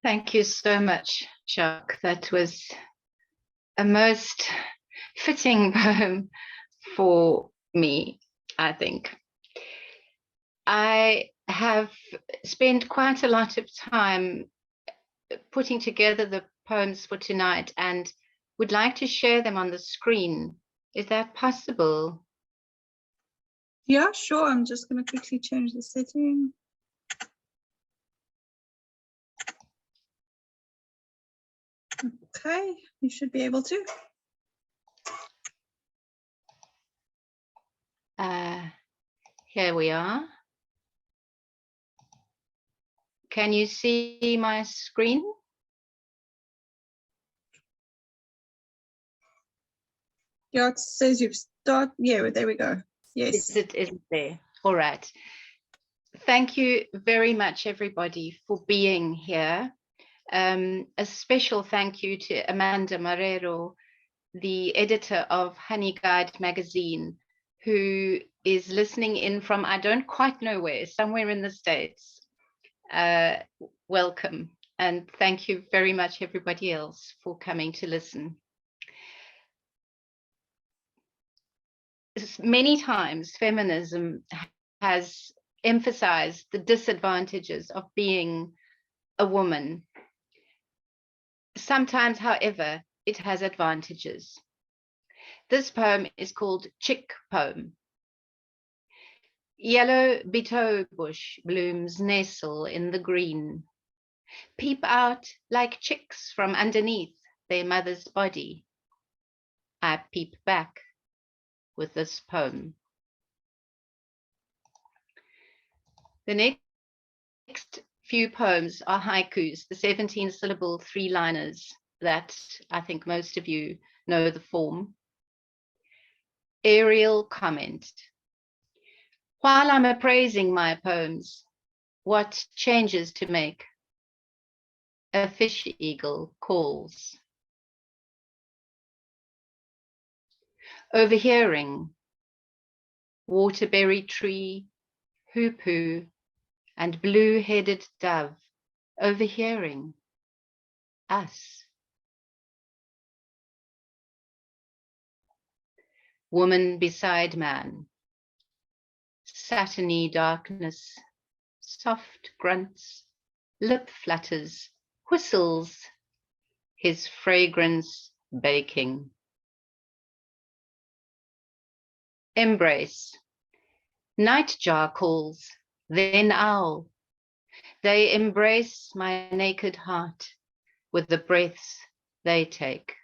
Thank you so much, Jacques. That was a most fitting poem for me, I think. I have spent quite a lot of time putting together the poems for tonight and would like to share them on the screen. Is that possible? Yeah, sure. I'm just going to quickly change the setting. Okay, you should be able to. Here we are. Can you see my screen? Yeah, it says you've started. Yeah, there we go. Yes. Is it there? All right. Thank you very much, everybody, for being here. A special thank you to Amanda Marrero, the editor of Honey Guide magazine, who is listening in from, I don't quite know where, somewhere in the States. Welcome. And thank you very much, everybody else, for coming to listen. Many times, feminism has emphasized the disadvantages of being a woman. Sometimes, however, it has advantages. This poem is called Chick Poem. Yellow beetle bush blooms nestle in the green, peep out like chicks from underneath their mother's body. I peep back with this poem. The next few poems are haikus, the 17-syllable three-liners that I think most of you know the form. Aerial comment. While I'm appraising my poems, what changes to make? A fish eagle calls. Overhearing. Waterberry tree, hoo-hoo, and blue-headed dove overhearing us. Woman beside man. Satiny darkness, soft grunts, lip flutters, whistles, his fragrance baking. Embrace. Nightjar calls, then owl. They embrace my naked heart with the breaths they take.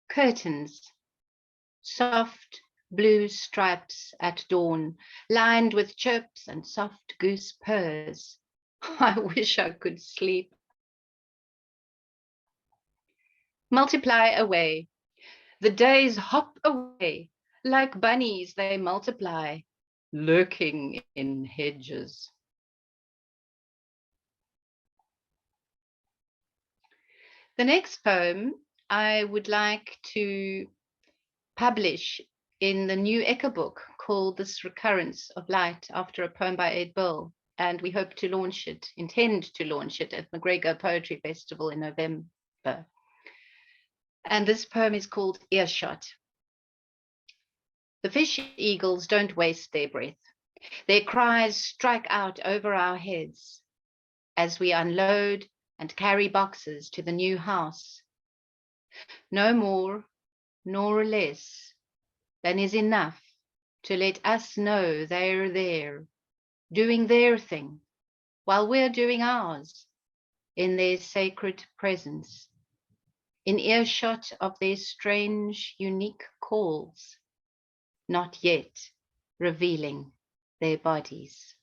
Curtains. Soft blue stripes at dawn, lined with chirps and soft goose purrs. I wish I could sleep. Multiply away. The days hop away. Like bunnies they multiply, lurking in hedges. The next poem I would like to publish in the new Echo book called This Recurrence of Light, after a poem by Ed Bull. And we hope to launch it, intend to launch it at McGregor Poetry Festival in November. And this poem is called Earshot. The fish eagles don't waste their breath. Their cries strike out over our heads as we unload and carry boxes to the new house. No more nor less than is enough to let us know they're there, doing their thing, while we're doing ours, in their sacred presence, in earshot of their strange, unique calls, not yet revealing their bodies.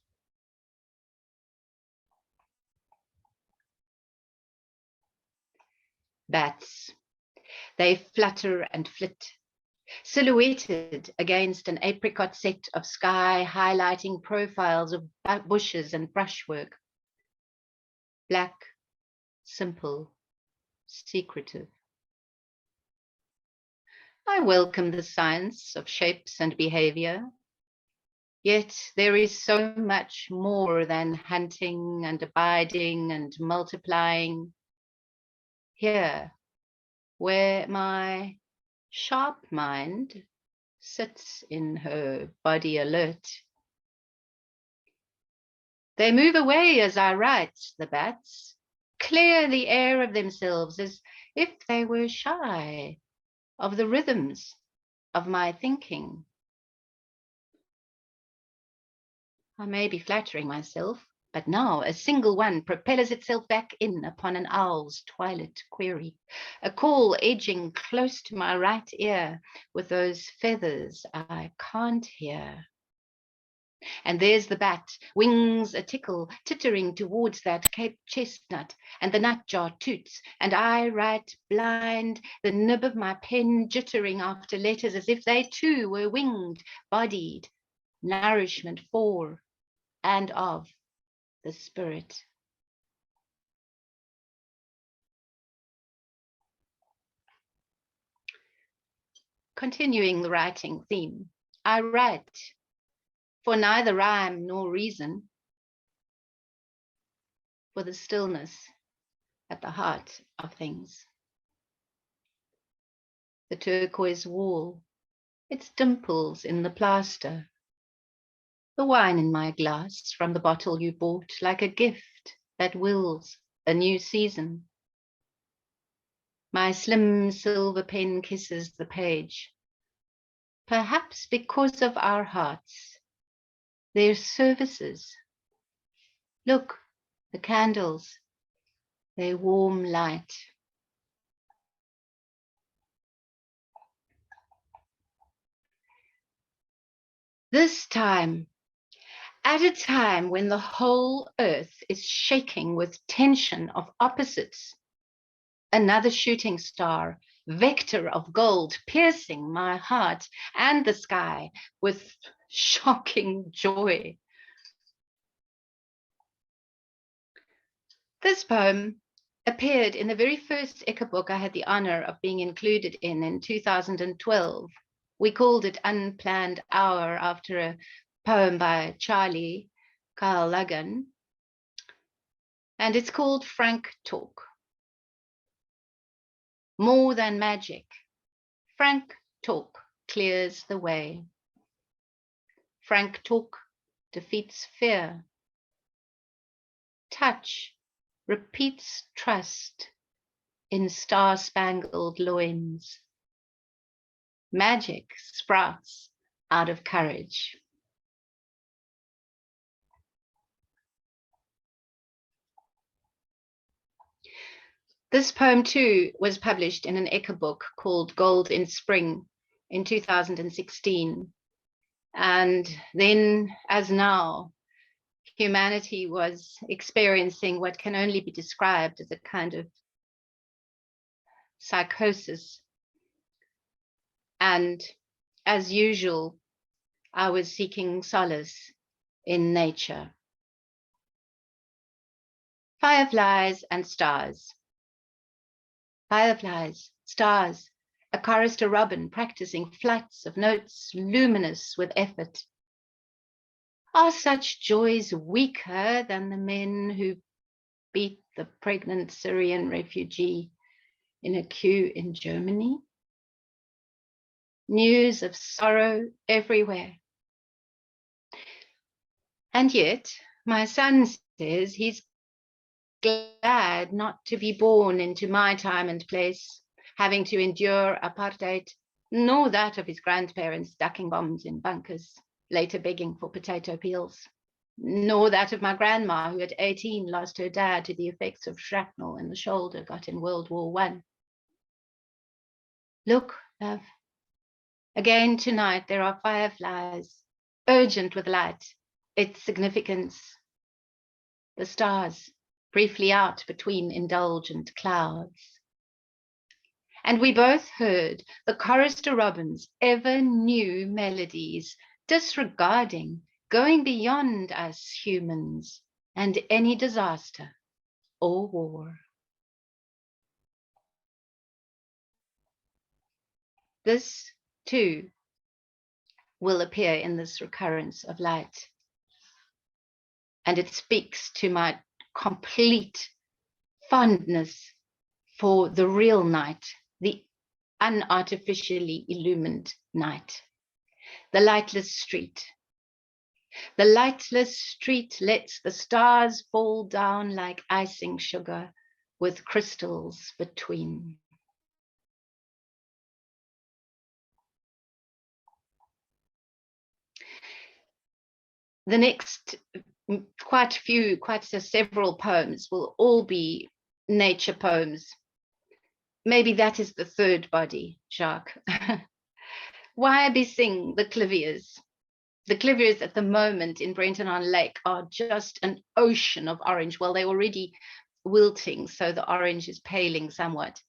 Bats, they flutter and flit, silhouetted against an apricot set of sky, highlighting profiles of bushes and brushwork. Black, simple, secretive. I welcome the science of shapes and behavior. Yet there is so much more than hunting and abiding and multiplying. Here, where my sharp mind sits in her body alert. They move away as I write, the bats, clear the air of themselves as if they were shy of the rhythms of my thinking. I may be flattering myself, but now a single one propels itself back in upon an owl's twilight query, a call edging close to my right ear with those feathers I can't hear. And there's the bat, wings a tickle, tittering towards that Cape chestnut, and the nutjar toots, and I write blind, the nib of my pen jittering after letters as if they too were winged, bodied, nourishment for and of the spirit. Continuing the writing theme, I write for neither rhyme nor reason, for the stillness at the heart of things. The turquoise wall, its dimples in the plaster, the wine in my glass from the bottle you bought like a gift that wills a new season. My slim silver pen kisses the page, perhaps because of our hearts, their services. Look, the candles, their warm light. This time, at a time when the whole earth is shaking with tension of opposites, another shooting star, vector of gold, piercing my heart and the sky with shocking joy. This poem appeared in the very first Eka book I had the honor of being included in 2012. We called it Unplanned Hour after a poem by Charlie Carl Lagan, and it's called Frank Talk. More than magic, frank talk clears the way. Frank talk defeats fear. Touch repeats trust in star-spangled loins. Magic sprouts out of courage. This poem too was published in an Eka book called Gold in Spring in 2016. And then, as now, humanity was experiencing what can only be described as a kind of psychosis. And as usual, I was seeking solace in nature. Fireflies and stars. Fireflies, stars, a chorister robin practicing flights of notes luminous with effort. Are such joys weaker than the men who beat the pregnant Syrian refugee in a queue in Germany? News of sorrow everywhere. And yet, my son says he's glad not to be born into my time and place, having to endure apartheid, nor that of his grandparents ducking bombs in bunkers, later begging for potato peels, nor that of my grandma, who at 18 lost her dad to the effects of shrapnel in the shoulder got in World War I. Look, love, again tonight there are fireflies, urgent with light, its significance. The stars, briefly out between indulgent clouds. And we both heard the chorister robin's ever new melodies, disregarding, going beyond us humans and any disaster or war. This, too, will appear in this recurrence of light. And it speaks to my complete fondness for the real night, the unartificially illumined night, the lightless street. The lightless street lets the stars fall down like icing sugar with crystals between. The next several poems will all be nature poems. Maybe that is the third body, Jacques. Why sing the clivias? The clivias at the moment in Brenton-on Lake are just an ocean of orange. Well, they're already wilting, so the orange is paling somewhat.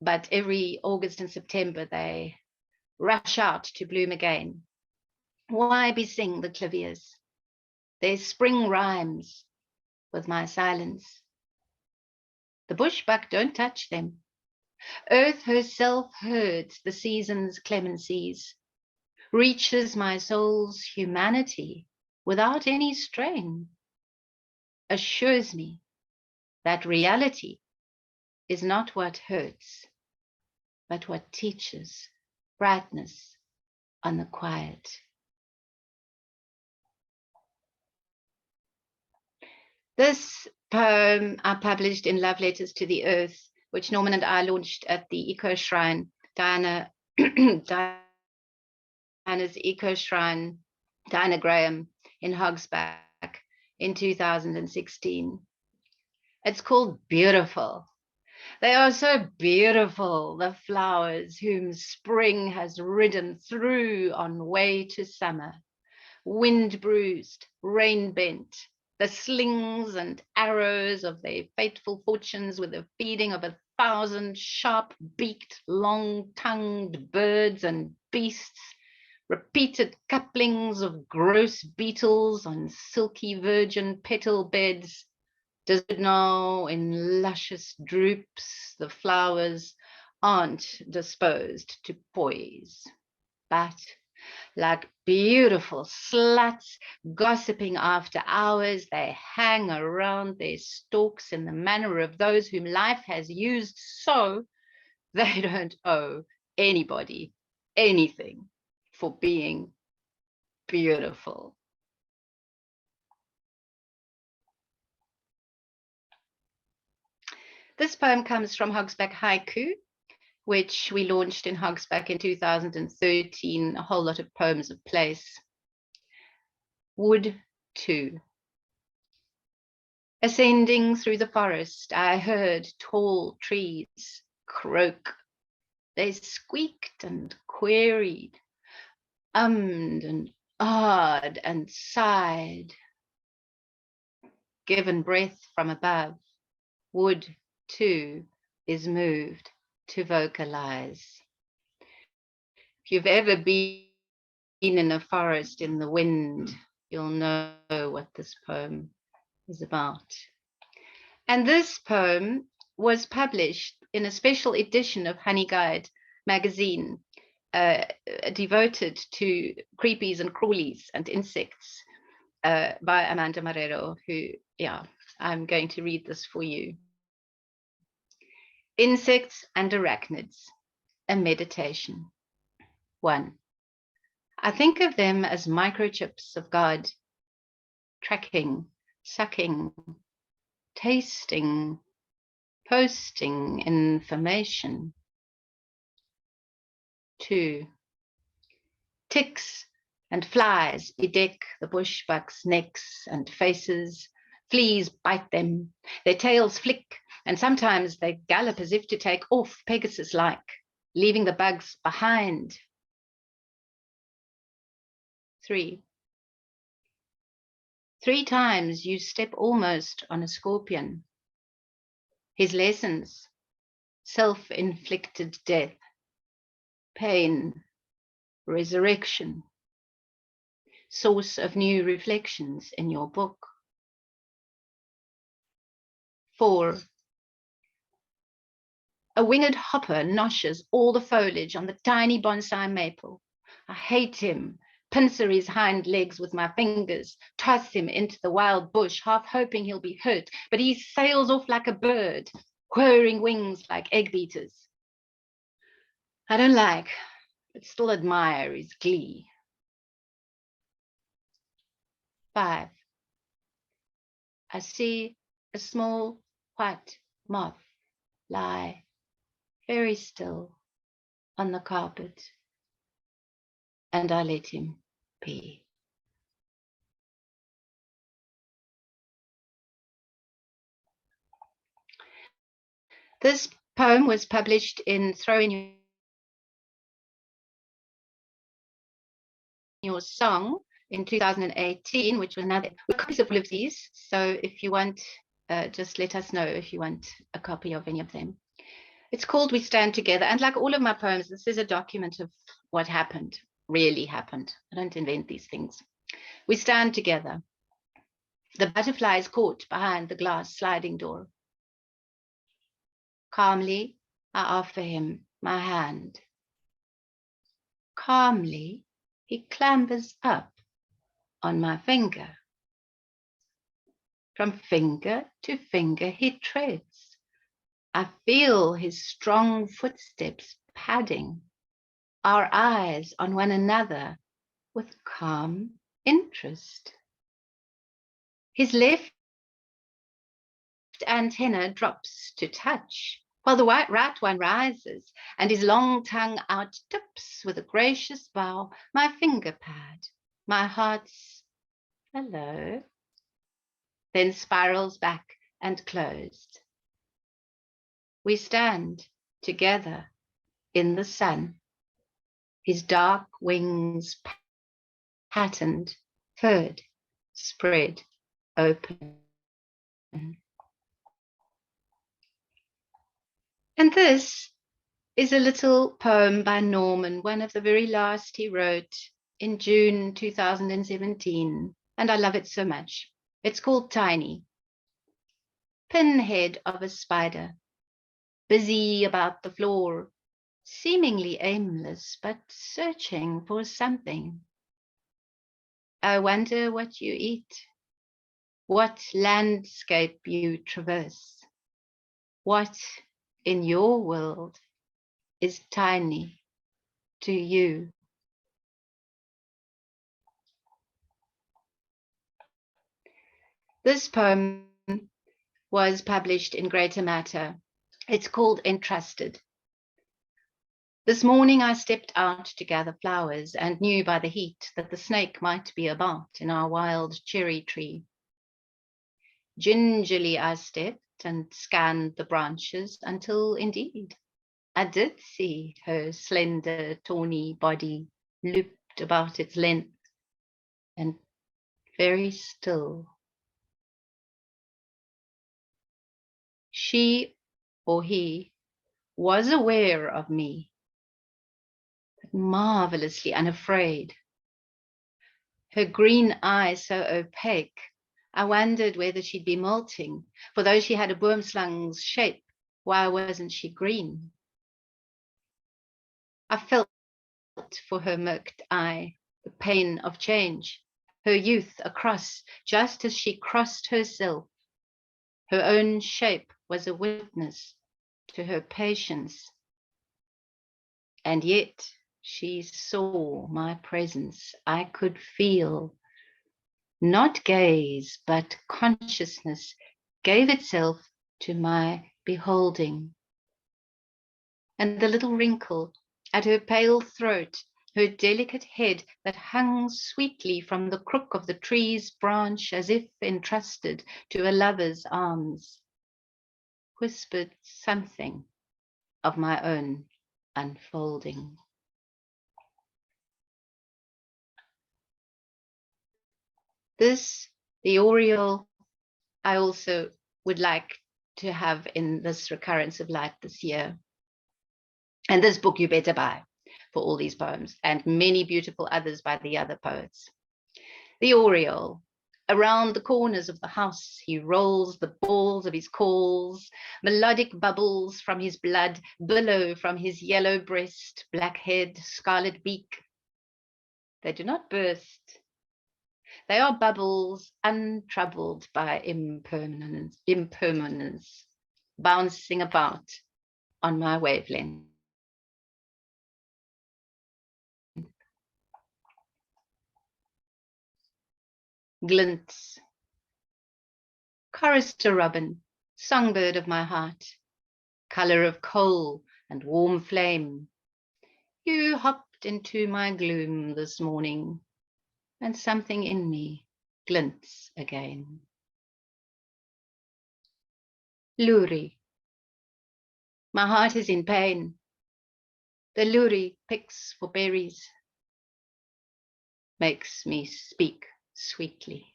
But every August and September, they rush out to bloom again. Why sing the clivias? Their spring rhymes with my silence. The bushbuck don't touch them. Earth herself herds the season's clemencies, reaches my soul's humanity without any strain, assures me that reality is not what hurts, but what teaches brightness on the quiet. This poem I published in Love Letters to the Earth, which Norman and I launched at the Eco Shrine, Diana's Eco Shrine, Diana Graham in Hogsback in 2016. It's called Beautiful. They are so beautiful, the flowers whom spring has ridden through on way to summer, wind bruised, rain bent, the slings and arrows of their fateful fortunes with the feeding of 1,000 sharp-beaked, long-tongued birds and beasts, repeated couplings of gross beetles on silky virgin petal beds, doesn't know in luscious droops the flowers aren't disposed to poise, but like beautiful sluts gossiping after hours, they hang around their stalks in the manner of those whom life has used so they don't owe anybody anything for being beautiful. This poem comes from Hogsback Haiku, which we launched in Hogsback in 2013, a whole lot of poems of place. Wood 2. Ascending through the forest, I heard tall trees croak. They squeaked and queried, ummed and ahed and sighed. Given breath from above, wood too is moved to vocalize. If you've ever been in a forest in the wind, you'll know what this poem is about. And this poem was published in a special edition of Honey Guide magazine, devoted to creepies and crawlies and insects, by Amanda Marrero, who, I'm going to read this for you. Insects and Arachnids, a meditation. 1. I think of them as microchips of God, tracking, sucking, tasting, posting information. 2. Ticks and flies bedeck the bushbuck's necks and faces. Fleas bite them, their tails flick, and sometimes they gallop as if to take off Pegasus-like, leaving the bugs behind. 3. 3 times you step almost on a scorpion. His lessons: self-inflicted death, pain, resurrection, source of new reflections in your book. 4. A winged hopper noshes all the foliage on the tiny bonsai maple. I hate him pincer his hind legs with my fingers, toss him into the wild bush, half hoping he'll be hurt, but he sails off like a bird, whirring wings like egg beaters. I don't like, but still admire his glee. 5. I see a small white moth lie very still on the carpet, and I let him be. This poem was published in Throw in Your Song in 2018, which was another. We have copies of all of these, so if you want, just let us know if you want a copy of any of them. It's called We Stand Together, and like all of my poems, this is a document of what happened, really happened. I don't invent these things. We stand together. The butterfly is caught behind the glass sliding door. Calmly, I offer him my hand. Calmly, he clambers up on my finger. From finger to finger he treads. I feel his strong footsteps padding, our eyes on one another with calm interest. His left antenna drops to touch, while the right one rises, and his long tongue out tips with a gracious bow my finger pad, my heart's hello, then spirals back and closed. We stand together in the sun, his dark wings patterned, furred, spread open. And this is a little poem by Norman, one of the very last he wrote in June 2017, and I love it so much. It's called Tiny. Pinhead of a spider, busy about the floor, seemingly aimless, but searching for something. I wonder what you eat, what landscape you traverse, what in your world is tiny to you. This poem was published in Greater Matter. It's called Entrusted. This morning I stepped out to gather flowers and knew by the heat that the snake might be about in our wild cherry tree. Gingerly I stepped and scanned the branches until indeed I did see her slender, tawny body looped about its length and very still. She or he was aware of me, but marvelously unafraid. Her green eye so opaque, I wondered whether she'd be molting, for though she had a boomslang's shape, why wasn't she green? I felt for her murked eye, the pain of change, her youth across, just as she crossed herself. Her own shape was a witness to her patience. And yet she saw my presence. I could feel, not gaze, but consciousness gave itself to my beholding. And the little wrinkle at her pale throat, her delicate head that hung sweetly from the crook of the tree's branch as if entrusted to a lover's arms, whispered something of my own unfolding. This, the Oriole, I also would like to have in this recurrence of light this year. And this book you better buy for all these poems and many beautiful others by the other poets. The Oriole, around the corners of the house, he rolls the balls of his calls, melodic bubbles from his blood billow from his yellow breast, black head, scarlet beak. They do not burst. They are bubbles untroubled by impermanence, bouncing about on my wavelength. Glints. Chorister robin, songbird of my heart, color of coal and warm flame. You hopped into my gloom this morning, and something in me glints again. Luri. My heart is in pain. The luri picks for berries, makes me speak sweetly.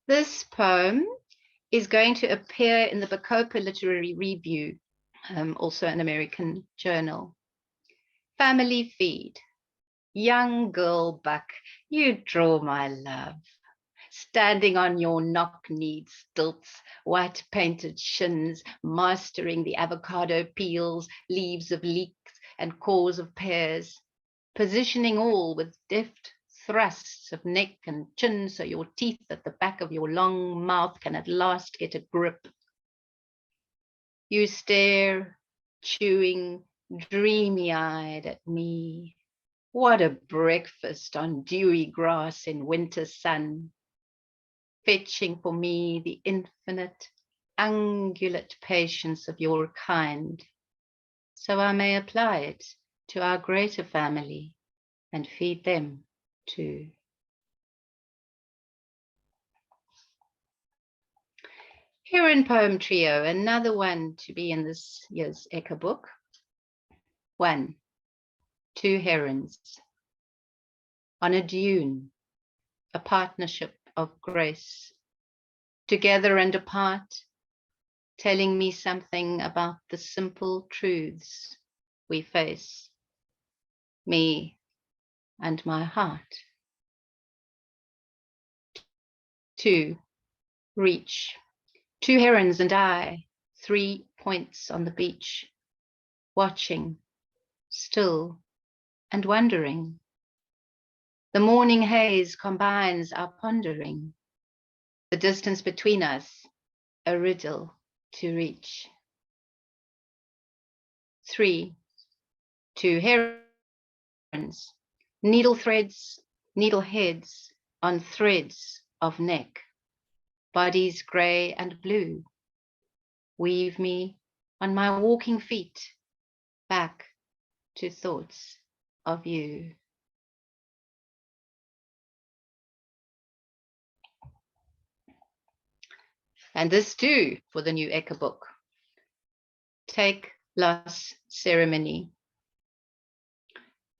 This poem is going to appear in the Bacopa Literary Review, also an American journal. Family Feed. Young girl buck, you draw my love. Standing on your knock-kneed stilts, white painted shins, mastering the avocado peels, leaves of leeks, and cores of pears, positioning all with deft thrusts of neck and chin so your teeth at the back of your long mouth can at last get a grip. You stare, chewing, dreamy-eyed at me. What a breakfast on dewy grass in winter sun, fetching for me the infinite, ungulate patience of your kind, so I may apply it to our greater family and feed them too. Heron Poem Trio, another one to be in this year's Eka book. 1. 2 herons. On a dune, a partnership of grace, together and apart, telling me something about the simple truths we face, me and my heart. 2. Reach. 2 herons and I, 3 points on the beach, watching, still, and wondering. The morning haze combines our pondering, the distance between us, a riddle to reach. 3. 2 herons, needle threads, needle heads on threads of neck, bodies grey and blue, weave me on my walking feet back to thoughts of you. And this too for the new Eka book. Take Loss Ceremony.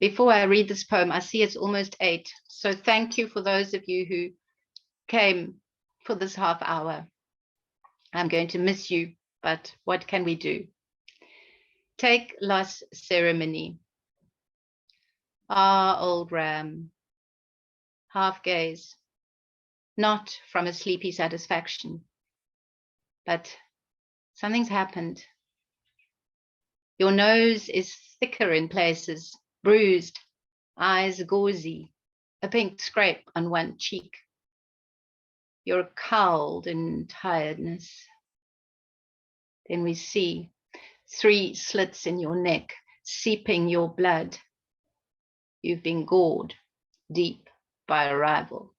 Before I read this poem, I see it's almost 8. So thank you for those of you who came for this half hour. I'm going to miss you, but what can we do? Take Loss Ceremony. Ah, old ram, half gaze, not from a sleepy satisfaction, but something's happened. Your nose is thicker in places, bruised, eyes gauzy, a pink scrape on one cheek. You're cowled in tiredness. Then we see 3 slits in your neck, seeping your blood. You've been gored deep by a rival.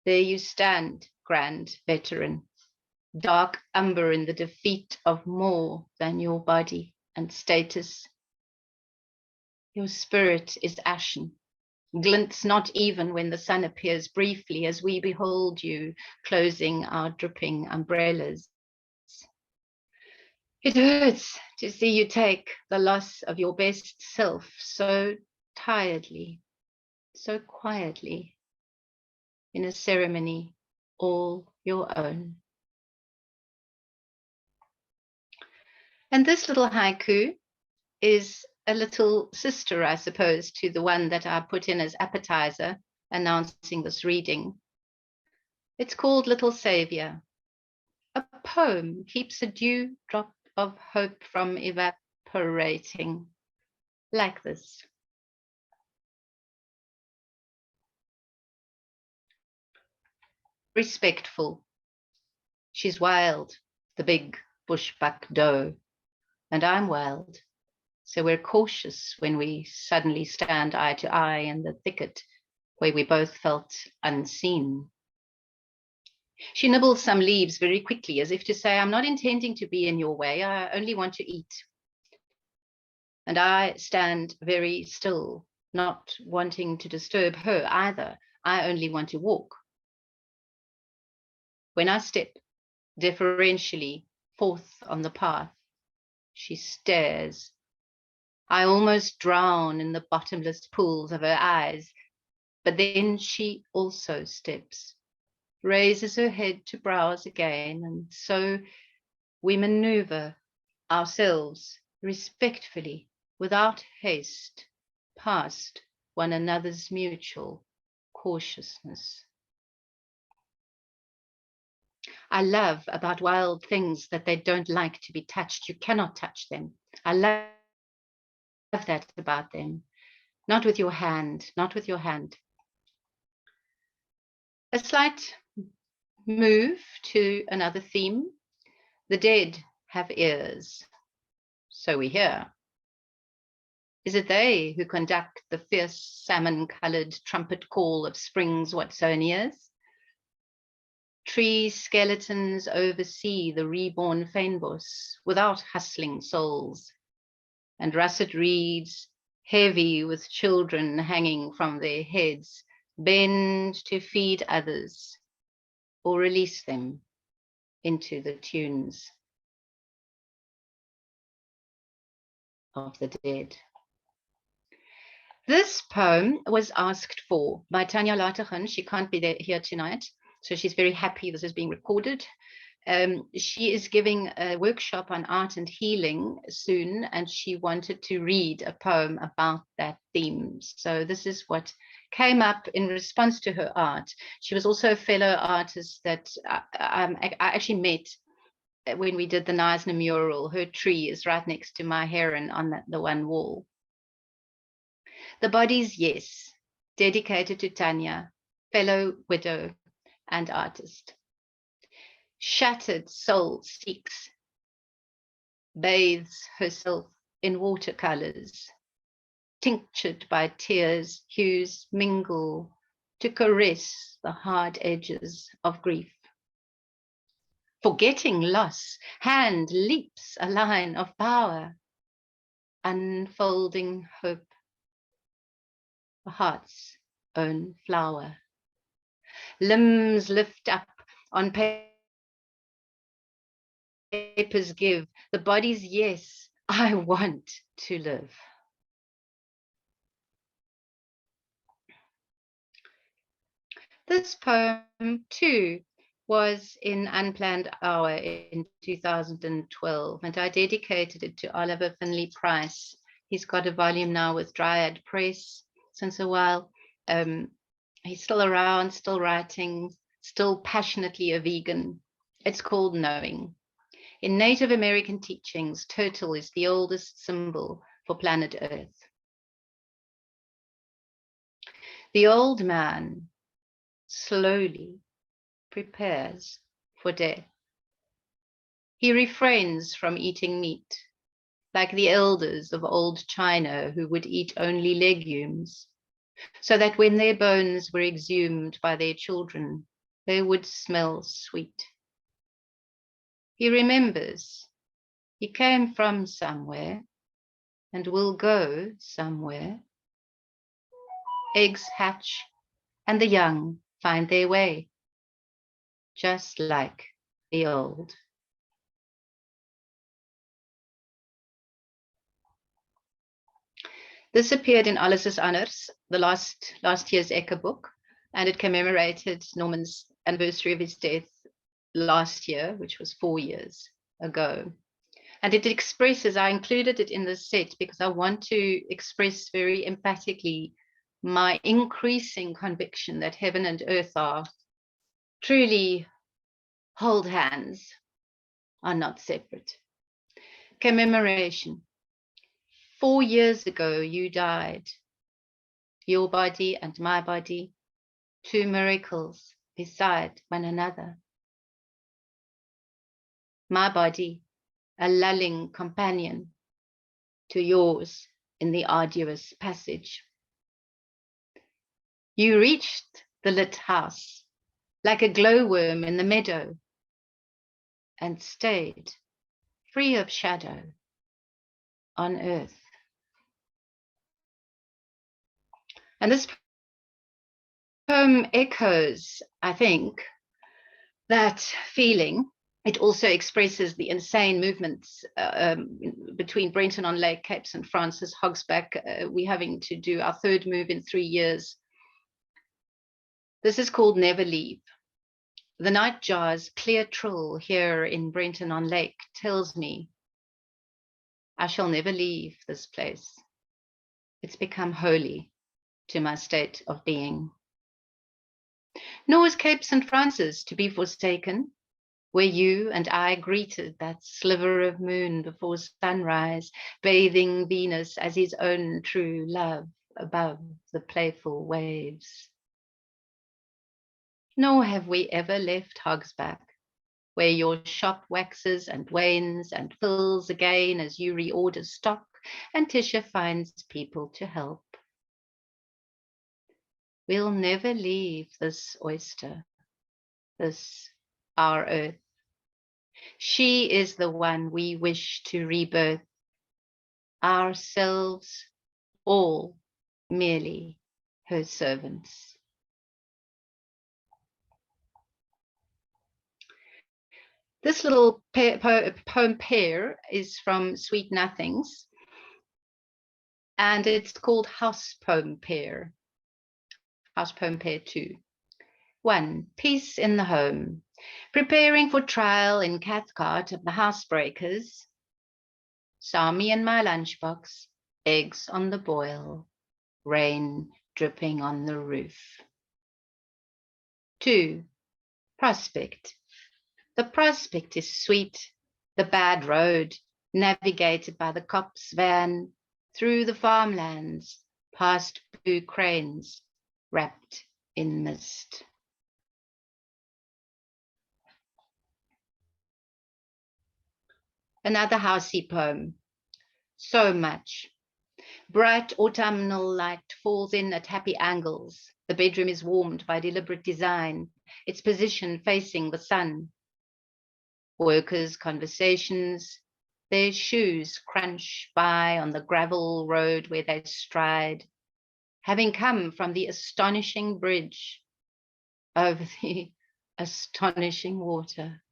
There you stand, grand veteran, dark umber in the defeat of more than your body and status. Your spirit is ashen, glints not even when the sun appears briefly as we behold you closing our dripping umbrellas. It hurts to see you take the loss of your best self so tiredly, so quietly, in a ceremony all your own. And this little haiku is a little sister, I suppose, to the one that I put in as appetizer, announcing this reading. It's called Little Savior. A poem keeps a dewdrop of hope from evaporating, like this. Respectful. She's wild, the big bushbuck doe, and I'm wild. So we're cautious when we suddenly stand eye to eye in the thicket where we both felt unseen. She nibbles some leaves very quickly, as if to say, I'm not intending to be in your way, I only want to eat. And I stand very still, not wanting to disturb her either. I only want to walk. When I step deferentially forth on the path, she stares. I almost drown in the bottomless pools of her eyes, but then she also steps, raises her head to browse again, and so we maneuver ourselves respectfully, without haste, past one another's mutual cautiousness. I love about wild things that they don't like to be touched. You cannot touch them. I love that about them. Not with your hand, not with your hand. A slight move to another theme. The dead have ears, so we hear. Is it they who conduct the fierce salmon-coloured trumpet call of spring's Watsonias? Tree skeletons oversee the reborn fynbos without hustling souls, and russet reeds, heavy with children hanging from their heads, bend to feed others or release them into the tunes of the dead. This poem was asked for by Tanya Latergen. She can't be here tonight, so she's very happy this is being recorded. She is giving a workshop on art and healing soon, and she wanted to read a poem about that theme. So this is what came up in response to her art. She was also a fellow artist that I actually met when we did the Neisner mural. Her tree is right next to my heron on the one wall. The Bodies, Yes, dedicated to Tanya, fellow widow and artist. Shattered soul seeks, bathes herself in watercolors, tinctured by tears, hues mingle to caress the hard edges of grief. Forgetting loss, hand leaps a line of power, unfolding hope, the heart's own flower. Limbs lift up on papers give, the body's yes, I want to live. This poem too was in Unplanned Hour in 2012, and I dedicated it to Oliver Finley Price. He's got a volume now with Dryad Press since a while. He's still around, still writing, still passionately a vegan. It's called Knowing. In Native American teachings, turtle is the oldest symbol for planet Earth. The old man slowly prepares for death. He refrains from eating meat, like the elders of old China who would eat only legumes, so that when their bones were exhumed by their children, they would smell sweet. He remembers he came from somewhere and will go somewhere. Eggs hatch and the young find their way, just like the old. This appeared in Alice's Honors, the last year's Ecke book, and it commemorated Norman's anniversary of his death last year, which was 4 years ago. And it expresses, I included it in the set because I want to express very emphatically my increasing conviction that heaven and earth are truly hold hands, are not separate. Commemoration. 4 years ago, you died. Your body and my body, two miracles beside one another. My body, a lulling companion to yours in the arduous passage. You reached the lit house like a glowworm in the meadow and stayed free of shadow on earth. And this poem echoes, I think, that feeling. It also expresses the insane movements between Brenton-on-Lake, Cape St. Francis, Hogsback. We're having to do our third move in 3 years. This is called Never Leave. The nightjar's clear trill here in Brenton-on-Lake tells me I shall never leave this place. It's become holy to my state of being. Nor is Cape St. Francis to be forsaken, where you and I greeted that sliver of moon before sunrise, bathing Venus as his own true love above the playful waves. Nor have we ever left Hogsback, where your shop waxes and wanes and fills again as you reorder stock and Tisha finds people to help. We'll never leave this oyster, this our earth. She is the one we wish to rebirth, ourselves all merely her servants. This little poem pair is from Sweet Nothings, and it's called House Poem Pair. House Poem Pair 2. 1. Peace in the home. Preparing for trial in Cathcart of the housebreakers. Saw me in my lunchbox, eggs on the boil, rain dripping on the roof. 2. Prospect. The prospect is sweet, the bad road, navigated by the cop's van, through the farmlands, past blue cranes, wrapped in mist. Another housey poem. So much. Bright autumnal light falls in at happy angles. The bedroom is warmed by deliberate design, its position facing the sun. Workers' conversations, their shoes crunch by on the gravel road where they stride, having come from the astonishing bridge over the astonishing water.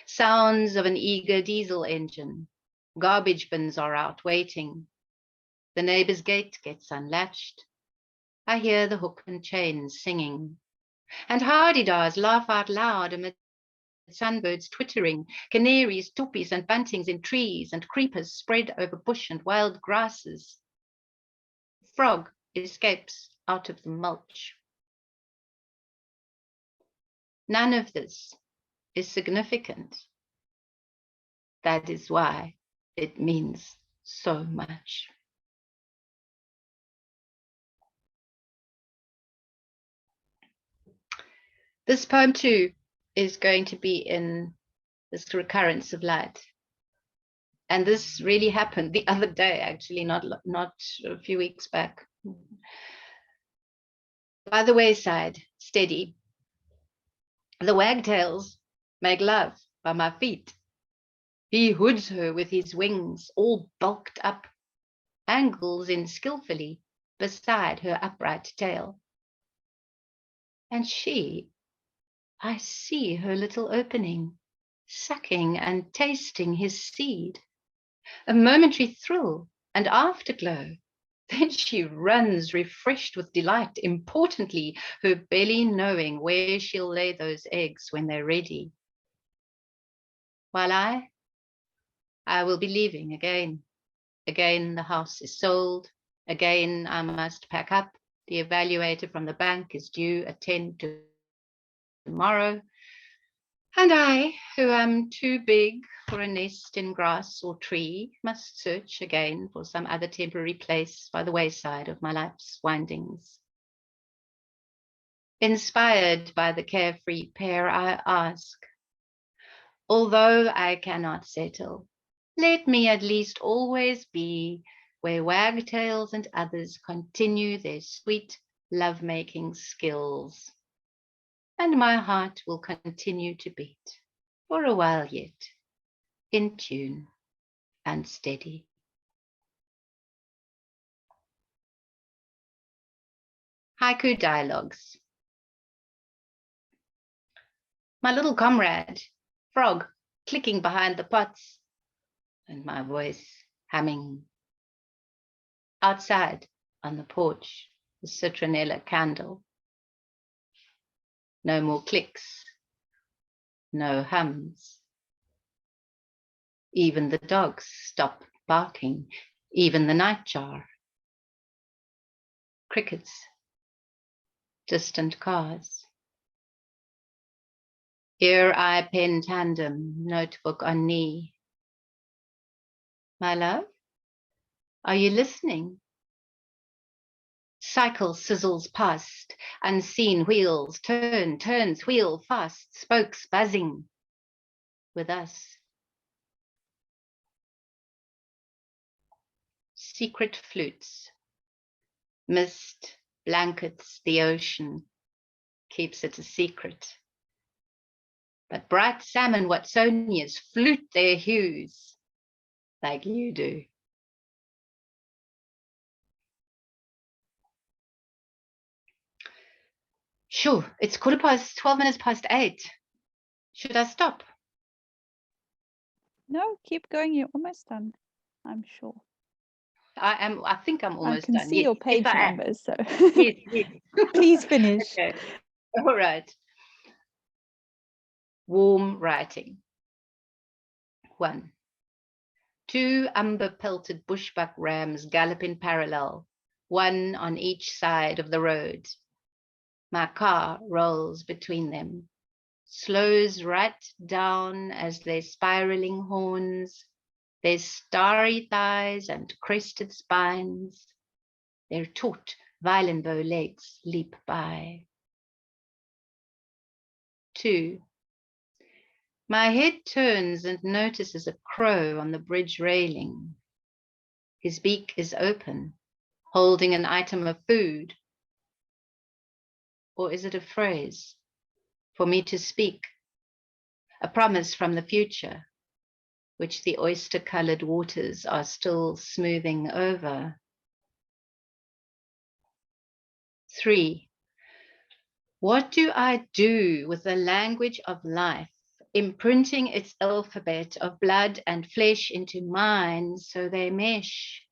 Sounds of an eager diesel engine. Garbage bins are out waiting. The neighbor's gate gets unlatched. I hear the hook and chains singing. And hardy-dars laugh out loud amid sunbirds twittering, canaries, tuppies and buntings in trees, and creepers spread over bush and wild grasses. Frog escapes out of the mulch. None of this is significant. That is why it means so much. This poem too is going to be in this recurrence of light. And this really happened the other day, actually, not a few weeks back. By the wayside, steady. The wagtails make love by my feet. He hoods her with his wings, all bulked up, angles in skillfully beside her upright tail. And she, I see her little opening, sucking and tasting his seed. A momentary thrill and afterglow. Then she runs, refreshed with delight, importantly, her belly knowing where she'll lay those eggs when they're ready. While I will be leaving again. Again, the house is sold. Again, I must pack up. The evaluator from the bank is due at 10 tomorrow. And I, who am too big for a nest in grass or tree, must search again for some other temporary place by the wayside of my life's windings. Inspired by the carefree pair, I ask, although I cannot settle, let me at least always be where wagtails and others continue their sweet lovemaking skills. And my heart will continue to beat for a while yet, in tune and steady. Haiku dialogues. My little comrade, frog, clicking behind the pots, and my voice humming. Outside on the porch, the citronella candle. No more clicks, no hums. Even the dogs stop barking, even the nightjar. Crickets, distant cars. Here I pen tandem, notebook on knee. My love, are you listening? Cycle sizzles past, unseen wheels turns wheel fast, spokes buzzing with us. Secret flutes, mist blankets the ocean, keeps it a secret. But bright salmon Watsonias flute their hues like you do. Sure, it's 12 minutes past 8. Should I stop? No, keep going. You're almost done, I'm sure. I think I'm almost done. I done. can see your page numbers, so Yes, yes. please finish. Okay. All right. Warm writing. 1. 2 umber-pelted bushbuck rams gallop in parallel, one on each side of the road. My car rolls between them, slows right down as their spiraling horns, their starry thighs and crested spines, their taut violin bow legs leap by. 2. My head turns and notices a crow on the bridge railing. His beak is open, holding an item of food. Or is it a phrase for me to speak? A promise from the future, which the oyster-colored waters are still smoothing over. 3. What do I do with the language of life, imprinting its alphabet of blood and flesh into mine so they mesh?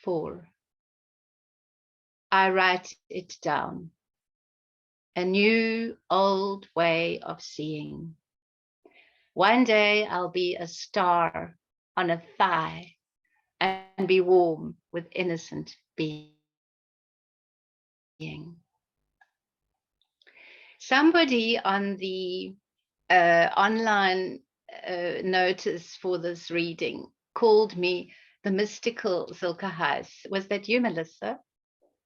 4. I write it down. A new, old way of seeing. One day I'll be a star on a thigh and be warm with innocent being. Somebody on the online notice for this reading called me the mystical Silke Heiss. Was that you, Melissa?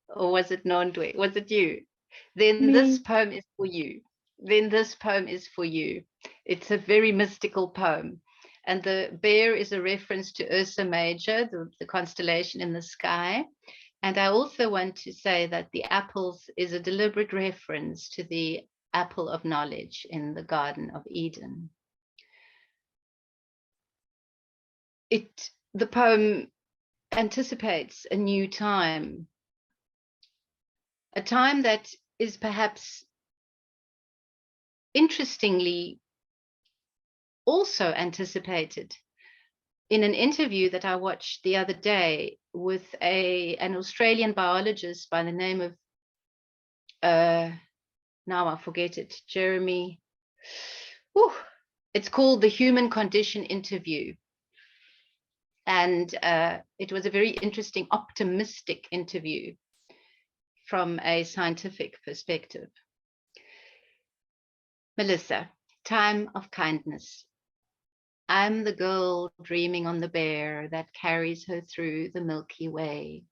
Or was it Nondwe? Was it you? Then this poem is for you. It's a very mystical poem. And the bear is a reference to Ursa Major, the constellation in the sky. And I also want to say that the apples is a deliberate reference to the apple of knowledge in the Garden of Eden. The poem anticipates a new time, a time that is perhaps interestingly also anticipated in an interview that I watched the other day with an Australian biologist by the name of, now I forget it, Jeremy. It's called The Human Condition Interview. And it was a very interesting, optimistic interview from a scientific perspective. Melissa, time of kindness. I'm the girl dreaming on the bear that carries her through the Milky Way.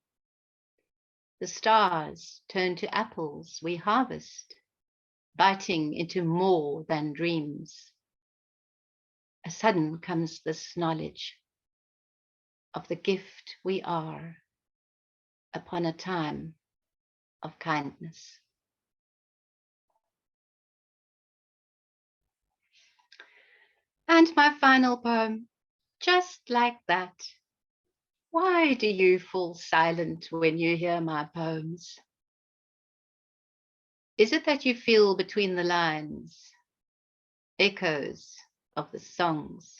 The stars turn to apples we harvest, biting into more than dreams. A sudden comes this knowledge of the gift we are upon a time of kindness. And my final poem, just like that. Why do you fall silent when you hear my poems? Is it that you feel between the lines echoes of the songs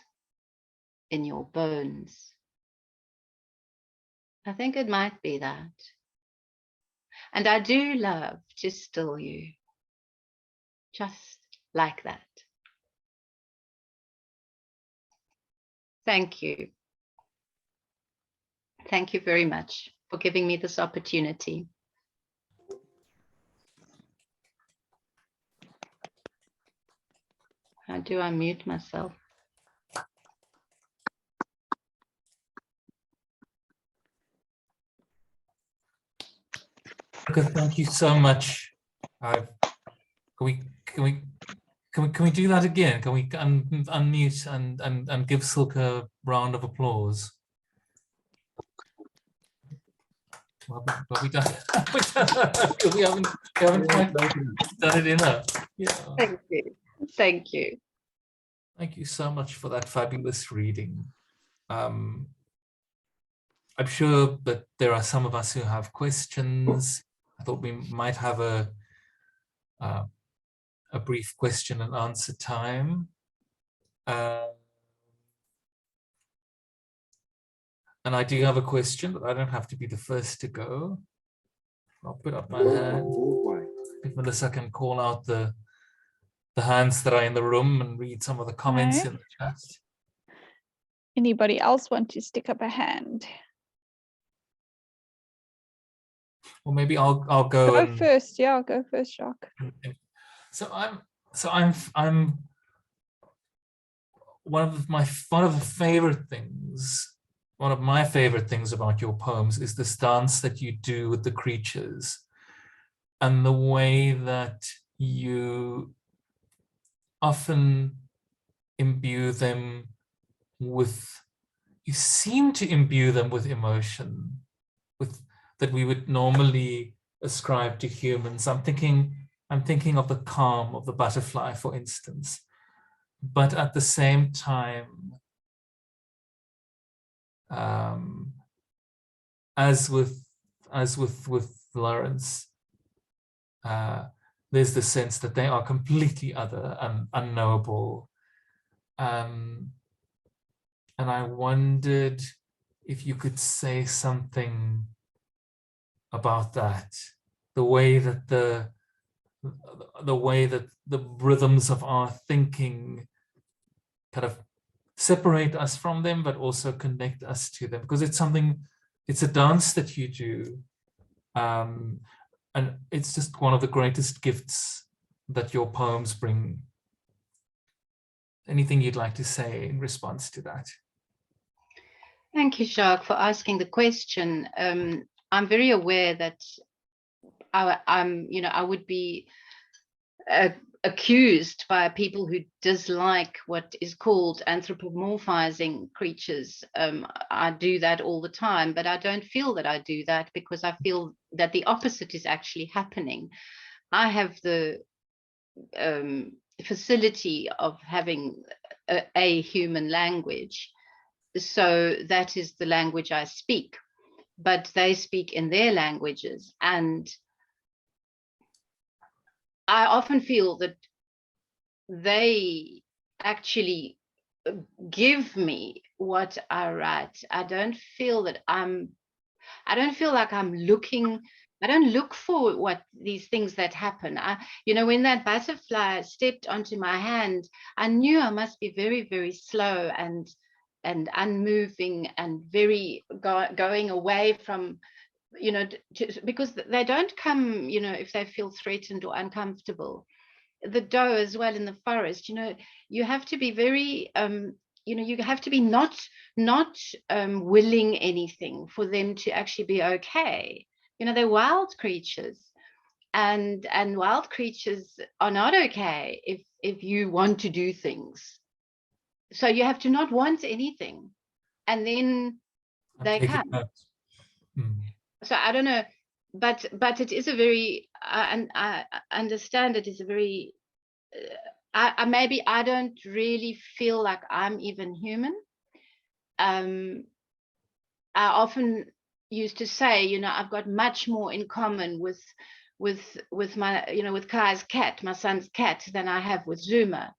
in your bones? I think it might be that. And I do love to still you, just like that. Thank you. Thank you very much for giving me this opportunity. How do I mute myself? Thank you so much. Can we do that again? Can we unmute and give Silke a round of applause? Have we done? we haven't quite done it enough. Yeah. Thank you. Thank you. Thank you so much for that fabulous reading. I'm sure that there are some of us who have questions. I thought we might have a brief question and answer time. And I do have a question, but I don't have to be the first to go. I'll put up my hand. If Melissa can call out the hands that are in the room and read some of the comments in the chat. Anybody else want to stick up a hand? Or maybe I'll go. Go first. Yeah, go first, Jacques. So I'm one of my favorite things. One of my favorite things about your poems is this dance that you do with the creatures and the way that you often imbue them with, you seem to imbue them with emotion, with that we would normally ascribe to humans. I'm thinking of the calm of the butterfly, for instance, but at the same time, as with Lawrence, there's the sense that they are completely other and unknowable. And I wondered if you could say something about that, the way that the rhythms of our thinking kind of separate us from them, but also connect us to them, because it's a dance that you do. And it's just one of the greatest gifts that your poems bring. Anything you'd like to say in response to that? Thank you, Jacques, for asking the question. I'm very aware that I would be accused by people who dislike what is called anthropomorphizing creatures. I do that all the time, but I don't feel that I do that, because I feel that the opposite is actually happening. I have the facility of having a human language, so that is the language I speak, but they speak in their languages, and I often feel that they actually give me what I write. I don't feel like I'm looking. I don't look for what these things that happen. When that butterfly stepped onto my hand, I knew I must be very, very slow and unmoving and very going away from, because they don't come, if they feel threatened or uncomfortable. the doe as well in the forest, you have to be very, you have to be not willing anything for them to actually be okay. They're wild creatures, and wild creatures are not okay if you want to do things. So you have to not want anything, and then they come. So I don't know, but it is a very, and I understand it is a very, maybe I don't really feel like I'm even human. I often used to say, I've got much more in common with my, with Kai's cat, my son's cat, than I have with Zuma.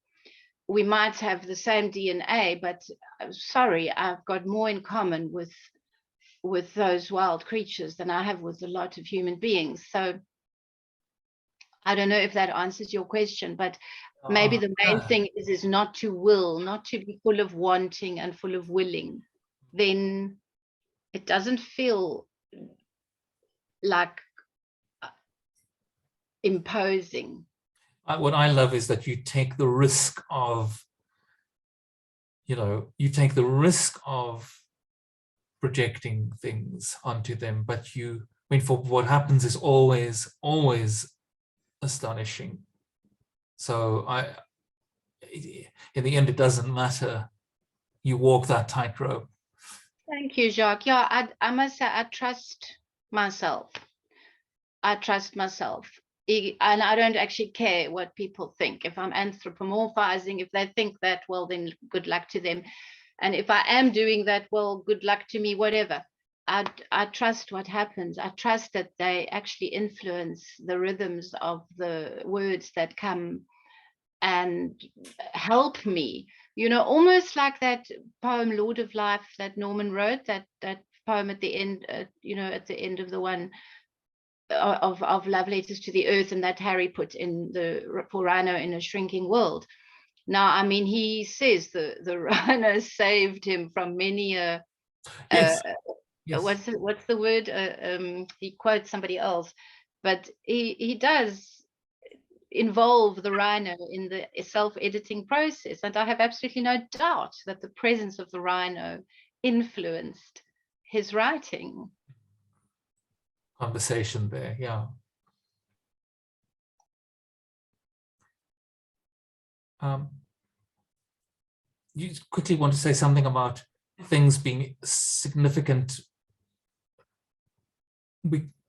We might have the same DNA, but sorry, I've got more in common with those wild creatures than I have with a lot of human beings. So I don't know if that answers your question, but maybe the main thing is not to will, not to be full of wanting and full of willing. Then it doesn't feel like imposing. What I love is that you take the risk of, projecting things onto them, but for what happens is always astonishing. So in the end, it doesn't matter. You walk that tightrope. Thank you, Jacques. Yeah, I must say I trust myself. And I don't actually care what people think. If I'm anthropomorphizing, if they think that, well, then good luck to them. And if I am doing that, well, good luck to me, whatever. I trust what happens. I trust that they actually influence the rhythms of the words that come and help me. Almost like that poem, Lord of Life, that Norman wrote, that poem at the end, at the end of the one of Love Letters to the Earth, and that Harry put in for Rhino in a Shrinking World. Now, I mean, he says the rhino saved him from many Yes. What's the word? He quotes somebody else, but he does involve the rhino in the self-editing process, and I have absolutely no doubt that the presence of the rhino influenced his writing. Conversation there, yeah. You quickly want to say something about things being significant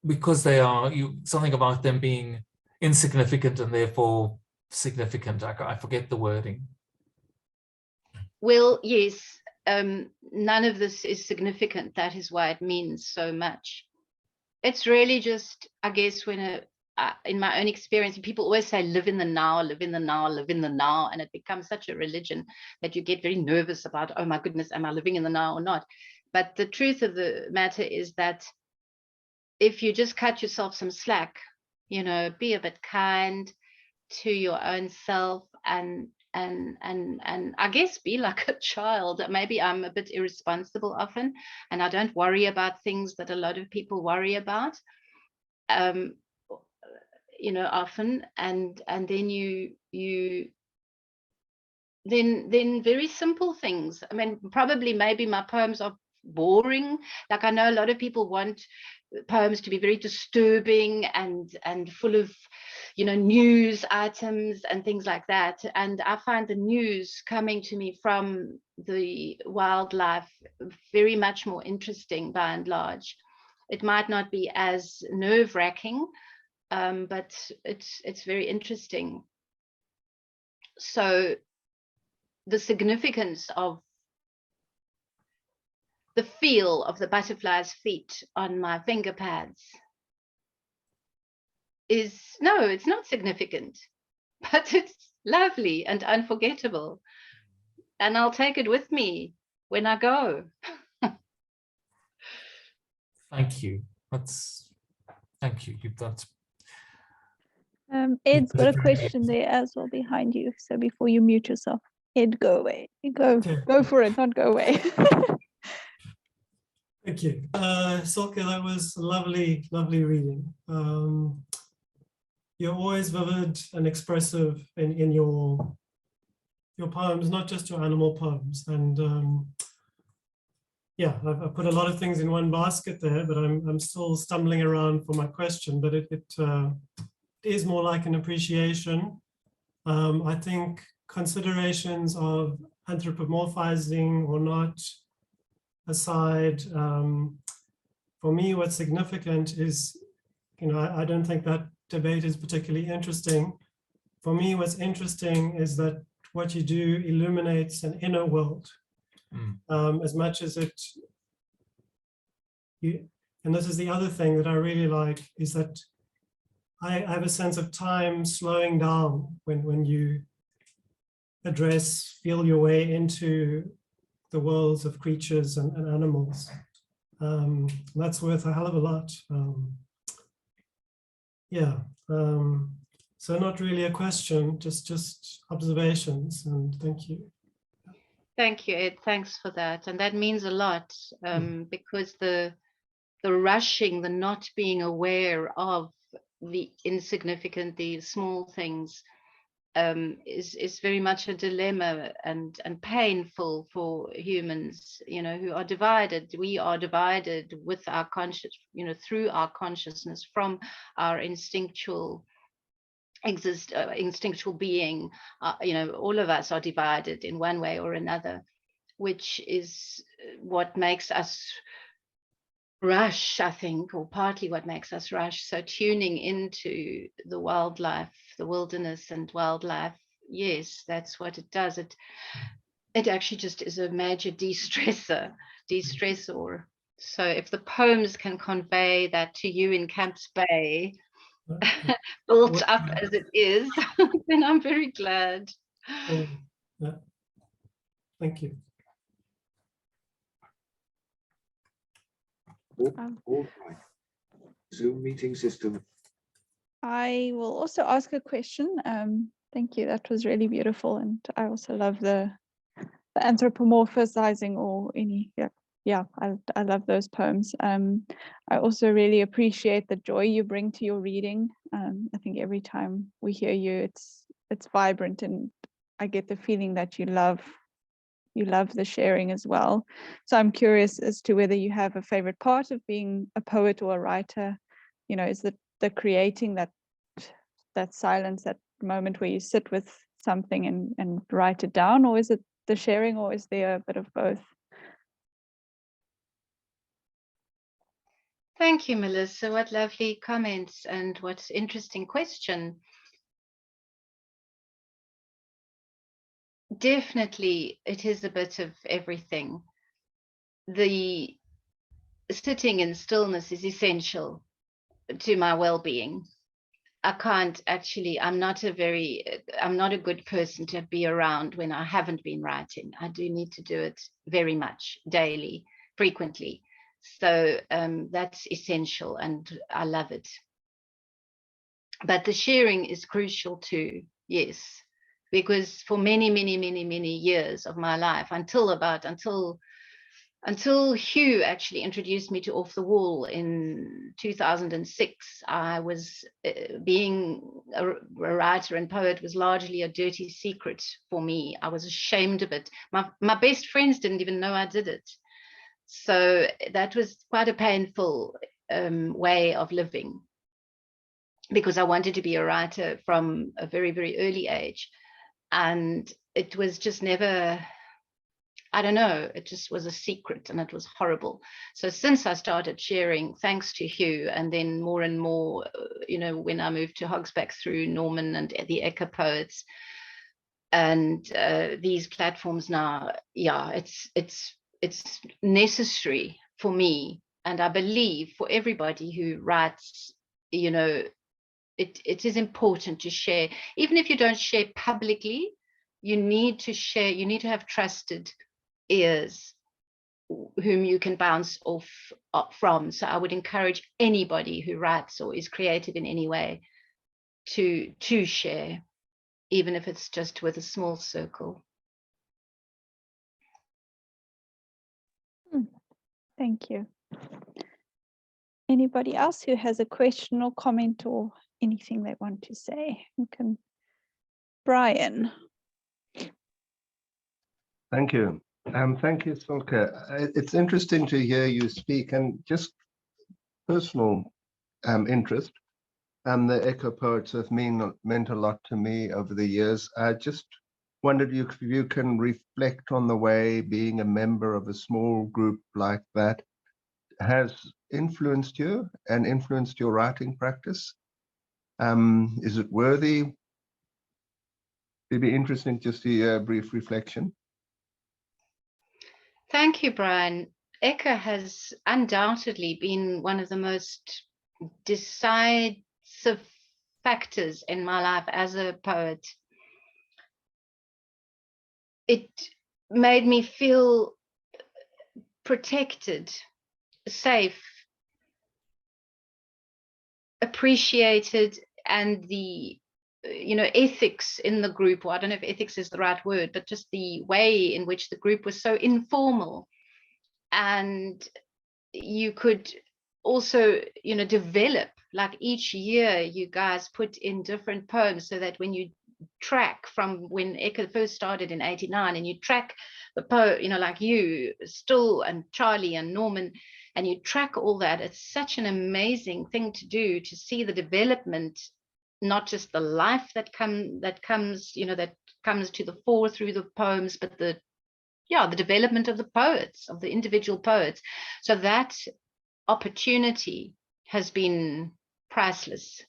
because they are, something about them being insignificant and therefore significant. I forget the wording. Well, yes, none of this is significant. That is why it means so much. It's really just, I guess, when in my own experience, people always say, live in the now, live in the now, live in the now. And it becomes such a religion that you get very nervous about, oh my goodness, am I living in the now or not? But the truth of the matter is that if you just cut yourself some slack, be a bit kind to your own self, and I guess be like a child. Maybe I'm a bit irresponsible often, and I don't worry about things that a lot of people worry about. Often, and then then very simple things. I mean, probably maybe my poems are boring. Like, I know a lot of people want poems to be very disturbing and full of news items and things like that, and I find the news coming to me from the wildlife very much more interesting by and large. It might not be as nerve-wracking, but it's very interesting. So the significance of the feel of the butterfly's feet on my finger pads it's not significant, but it's lovely and unforgettable. And I'll take it with me when I go. Thank you. Thank you. That's Ed's got a question there as well behind you. So before you mute yourself, Ed, go away. Go for it, not go away. Thank you. Silke, that was lovely, lovely reading. you're always vivid and expressive in your poems, not just your animal poems. And yeah, I've put a lot of things in one basket there, but I'm still stumbling around for my question. But it is more like an appreciation. I think considerations of anthropomorphizing or not aside, for me, what's significant is, I don't think that debate is particularly interesting. For me, what's interesting is that what you do illuminates an inner world, as much as and this is the other thing that I really like, is that I have a sense of time slowing down when you feel your way into the worlds of creatures and animals. That's worth a hell of a lot. So not really a question, just observations, and thank you. Thank you, Ed. Thanks for that. And that means a lot, because the rushing, the not being aware of the insignificant, the small things, is very much a dilemma and painful for humans, who are divided. We are divided with our through our consciousness from our instinctual being. All of us are divided in one way or another, which is what makes us rush, I think, or partly what makes us rush. So tuning into the wildlife, the wilderness and wildlife, yes, that's what it does. It actually just is a major de-stressor. So if the poems can convey that to you in Camps Bay, built up as it is, then I'm very glad. Yeah. Thank you. All right. Zoom meeting system. I will also ask a question. Thank you. That was really beautiful, and I also love the anthropomorphizing or any. Yeah, I love those poems. I also really appreciate the joy you bring to your reading. I think every time we hear you, it's vibrant, and I get the feeling that you love the sharing as well. So I'm curious as to whether you have a favorite part of being a poet or a writer. Is the creating that silence, that moment where you sit with something and write it down, or is it the sharing, or is there a bit of both? Thank you, Melissa. What lovely comments and what interesting question. Definitely, it is a bit of everything. The sitting in stillness is essential to my well-being. I'm not a good person to be around when I haven't been writing. I do need to do it very much, daily, frequently. So that's essential, and I love it. But the sharing is crucial too, yes, because for many, many, many, many years of my life, until Hugh actually introduced me to Off the Wall in 2006, I was being a writer and poet was largely a dirty secret for me. I was ashamed of it. My best friends didn't even know I did it. So that was quite a painful way of living, because I wanted to be a writer from a very, very early age. And it was just never, I don't know, it just was a secret, and it was horrible. So since I started sharing, thanks to Hugh, and then more and more, when I moved to Hogsback through Norman and the Echo Poets and these platforms now, yeah, it's necessary for me, and I believe for everybody who writes, it is important to share. Even if you don't share publicly, you need to share, you need to have trusted ears whom you can bounce off from. So I would encourage anybody who writes or is creative in any way to share, even if it's just with a small circle. Thank you. Anybody else who has a question or comment or anything they want to say. You can, Brian. Thank you. Thank you, Silke. It's interesting to hear you speak, and just personal interest. The echo poets have meant a lot to me over the years. I just wondered if you can reflect on the way being a member of a small group like that has influenced you and influenced your writing practice. Is it worthy? It'd be interesting to see a brief reflection. Thank you, Brian. Echo has undoubtedly been one of the most decisive factors in my life as a poet. It made me feel protected, safe, appreciated, and the ethics in the group, or I don't know if ethics is the right word, but just the way in which the group was so informal, and you could also develop, like each year you guys put in different poems, so that when you track from when Echo first started in 89, and you track the poet, like you, Still, and Charlie and Norman, and you track all that, it's such an amazing thing to do, to see the development, not just the life that comes to the fore through the poems, but the development of the poets, of the individual poets. So that opportunity has been priceless,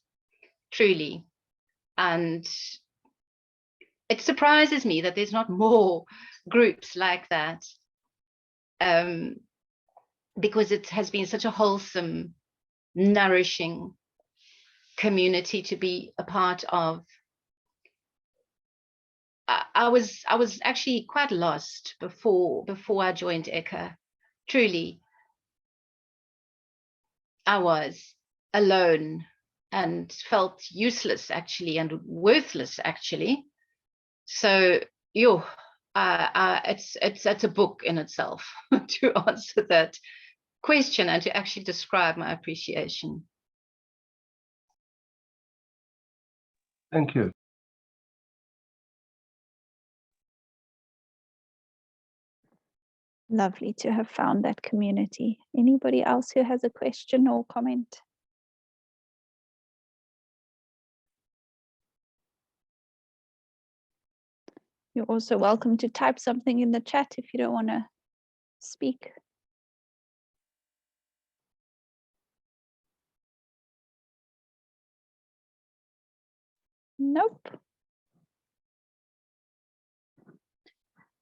truly. And it surprises me that there's not more groups like that, because it has been such a wholesome, nourishing community to be a part of. I was actually quite lost before I joined Echo. Truly, I was alone and felt useless, actually, and worthless, actually. So, it's a book in itself to answer that question and to actually describe my appreciation. Thank you. Lovely to have found that community. Anybody else who has a question or comment? You're also welcome to type something in the chat if you don't want to speak. Nope.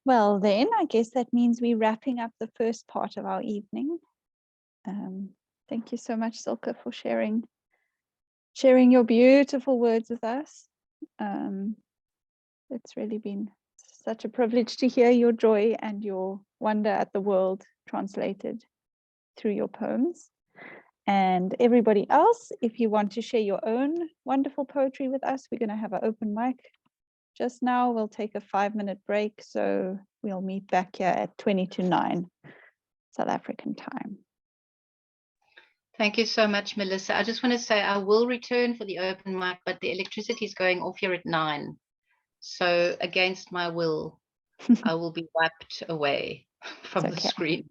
Well, then I guess that means we're wrapping up the first part of our evening. Thank you so much, Silke, for sharing your beautiful words with us. It's really been such a privilege to hear your joy and your wonder at the world translated through your poems. And everybody else, if you want to share your own wonderful poetry with us, we're going to have an open mic just now. We'll take a 5-minute break, so we'll meet back here at 20 to 9 South African time. Thank you so much, Melissa. I just want to say I will return for the open mic, but the electricity is going off here at 9. So against my will, I will be wiped away from the screen.